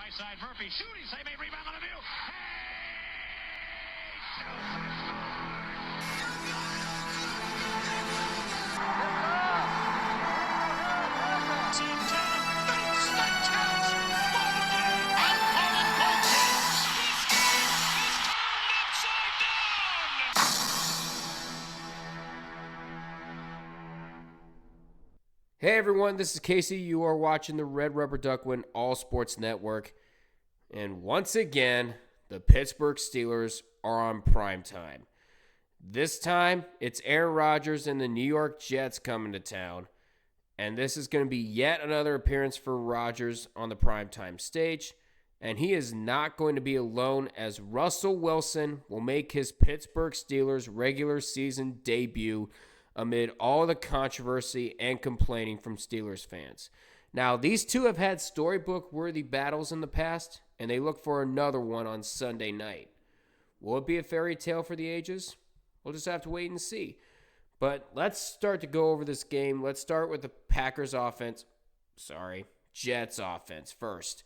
high side. Murphy shooting, save a rebound on the view. Hey everyone, this is Casey. You are watching the Red Rubber Duckwind All Sports Network. And once again, the Pittsburgh Steelers are on primetime. This time, it's Aaron Rodgers and the New York Jets coming to town. And this is going to be yet another appearance for Rodgers on the primetime stage. And he is not going to be alone, as Russell Wilson will make his Pittsburgh Steelers regular season debut amid all the controversy and complaining from Steelers fans. Now, these two have had storybook-worthy battles in the past, and they look for another one on Sunday night. Will it be a fairy tale for the ages? We'll just have to wait and see. But let's start to go over this game. Let's start with the Jets offense first.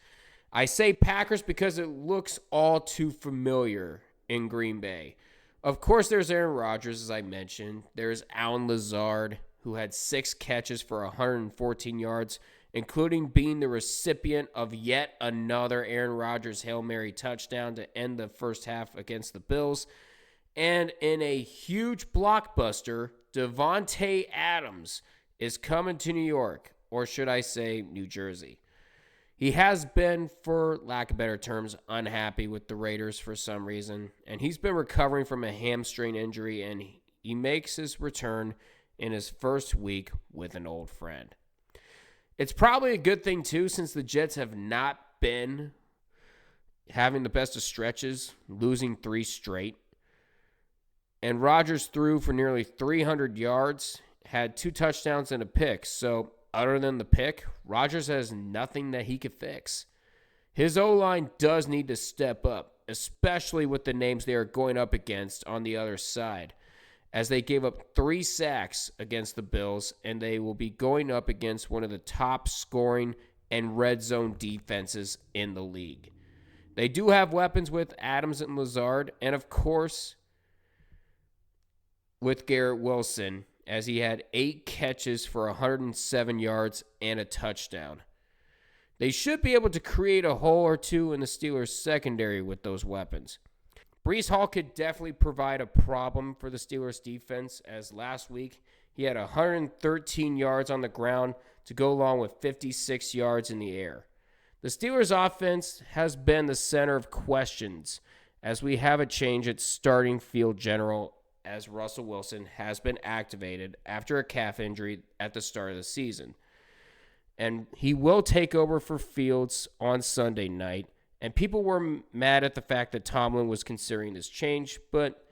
I say Packers because it looks all too familiar in Green Bay. Of course, there's Aaron Rodgers, as I mentioned. There's Allen Lazard, who had 6 catches for 114 yards, including being the recipient of yet another Aaron Rodgers Hail Mary touchdown to end the first half against the Bills. And in a huge blockbuster, Davante Adams is coming to New York, or should I say New Jersey. He has been, for lack of better terms, unhappy with the Raiders for some reason, and he's been recovering from a hamstring injury, and he makes his return in his first week with an old friend. It's probably a good thing, too, since the Jets have not been having the best of stretches, losing 3 straight. And Rodgers threw for nearly 300 yards, had 2 touchdowns and a pick, so other than the pick, Rodgers has nothing that he could fix. His O-line does need to step up, especially with the names they are going up against on the other side, as they gave up 3 sacks against the Bills, and they will be going up against one of the top scoring and red zone defenses in the league. They do have weapons with Adams and Lazard, and of course, with Garrett Wilson, as he had 8 catches for 107 yards and a touchdown. They should be able to create a hole or two in the Steelers' secondary with those weapons. Breece Hall could definitely provide a problem for the Steelers' defense, as last week he had 113 yards on the ground to go along with 56 yards in the air. The Steelers' offense has been the center of questions, as we have a change at starting field general, as Russell Wilson has been activated after a calf injury at the start of the season. And he will take over for Fields on Sunday night. And people were mad at the fact that Tomlin was considering this change, but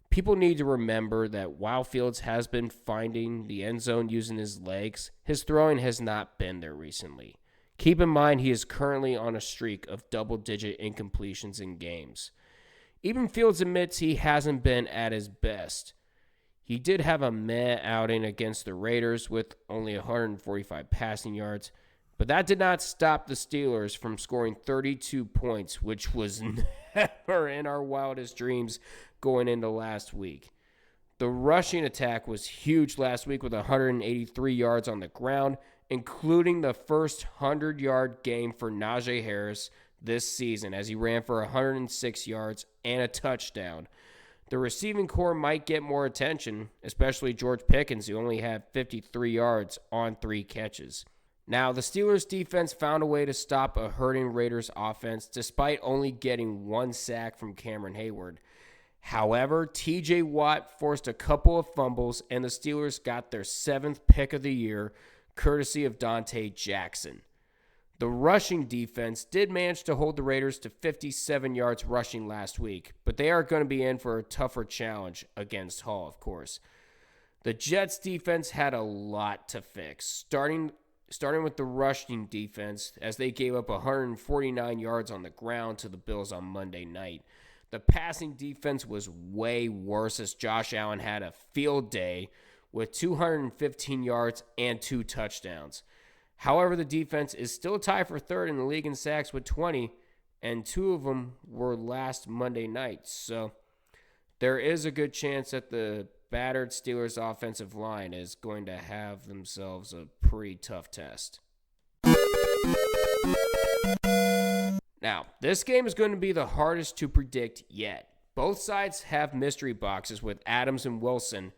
people need to remember that while Fields has been finding the end zone using his legs, his throwing has not been there recently. Keep in mind he is currently on a streak of double-digit incompletions in games. Even Fields admits he hasn't been at his best. He did have a meh outing against the Raiders with only 145 passing yards, but that did not stop the Steelers from scoring 32 points, which was never in our wildest dreams going into last week. The rushing attack was huge last week with 183 yards on the ground, including the first 100-yard game for Najee Harris this season, as he ran for 106 yards and a touchdown. The receiving core might get more attention, especially George Pickens, who only had 53 yards on 3 catches. Now, the Steelers' defense found a way to stop a hurting Raiders offense despite only getting 1 sack from Cameron Hayward. However, TJ Watt forced a couple of fumbles, and the Steelers got their 7th pick of the year, courtesy of Dante Jackson. The rushing defense did manage to hold the Raiders to 57 yards rushing last week, but they are going to be in for a tougher challenge against Hall, of course. The Jets' defense had a lot to fix, starting with the rushing defense, as they gave up 149 yards on the ground to the Bills on Monday night. The passing defense was way worse, as Josh Allen had a field day with 215 yards and 2 touchdowns. However, the defense is still tied for third in the league in sacks with 20, and 2 of them were last Monday night. So there is a good chance that the battered Steelers offensive line is going to have themselves a pretty tough test. Now, this game is going to be the hardest to predict yet. Both sides have mystery boxes with Adams and Wilson,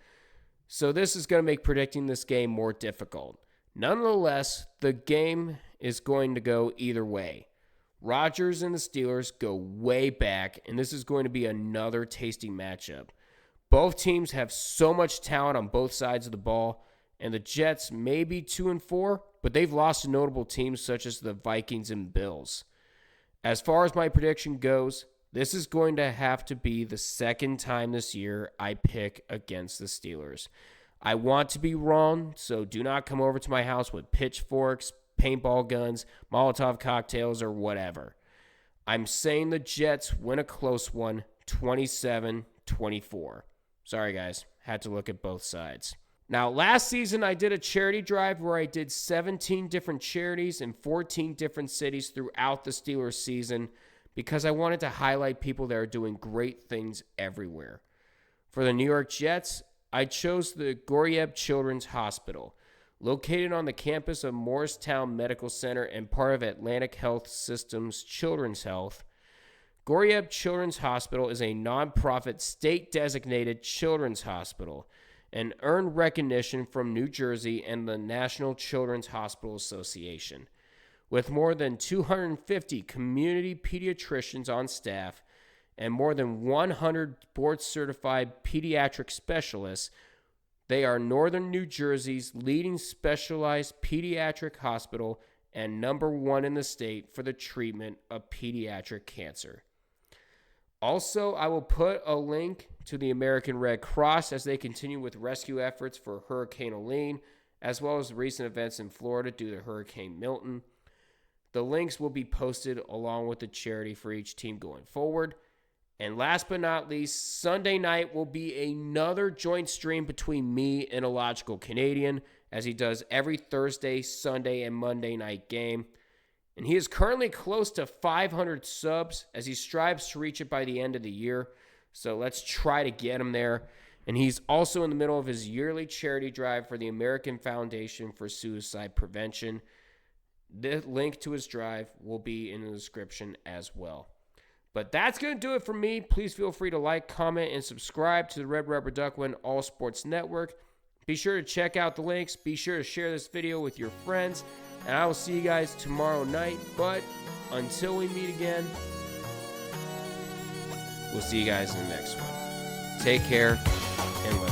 so this is going to make predicting this game more difficult. Nonetheless, the game is going to go either way. Rodgers and the Steelers go way back, and this is going to be another tasty matchup. Both teams have so much talent on both sides of the ball, and the Jets may be 2-4, but they've lost to notable teams such as the Vikings and Bills. As far as my prediction goes, this is going to have to be the second time this year I pick against the Steelers. I want to be wrong, so do not come over to my house with pitchforks, paintball guns, Molotov cocktails, or whatever. I'm saying the Jets win a close one, 27-24. Sorry, guys. Had to look at both sides. Now, last season, I did a charity drive where I did 17 different charities in 14 different cities throughout the Steelers season because I wanted to highlight people that are doing great things everywhere. For the New York Jets, I chose the Goryeb Children's Hospital, located on the campus of Morristown Medical Center and part of Atlantic Health System's Children's Health. Goryeb Children's Hospital is a nonprofit state-designated children's hospital and earned recognition from New Jersey and the National Children's Hospital Association. With more than 250 community pediatricians on staff and more than 100 board-certified pediatric specialists, they are Northern New Jersey's leading specialized pediatric hospital and number 1 in the state for the treatment of pediatric cancer. Also, I will put a link to the American Red Cross as they continue with rescue efforts for Hurricane Helene, as well as recent events in Florida due to Hurricane Milton. The links will be posted along with the charity for each team going forward. And last but not least, Sunday night will be another joint stream between me and Illogical Canadian, as he does every Thursday, Sunday, and Monday night game. And he is currently close to 500 subs as he strives to reach it by the end of the year. So let's try to get him there. And he's also in the middle of his yearly charity drive for the American Foundation for Suicide Prevention. The link to his drive will be in the description as well. But that's going to do it for me. Please feel free to like, comment, and subscribe to the Red Rubber Duckman All Sports Network. Be sure to check out the links. Be sure to share this video with your friends. And I will see you guys tomorrow night. But until we meet again, we'll see you guys in the next one. Take care and love.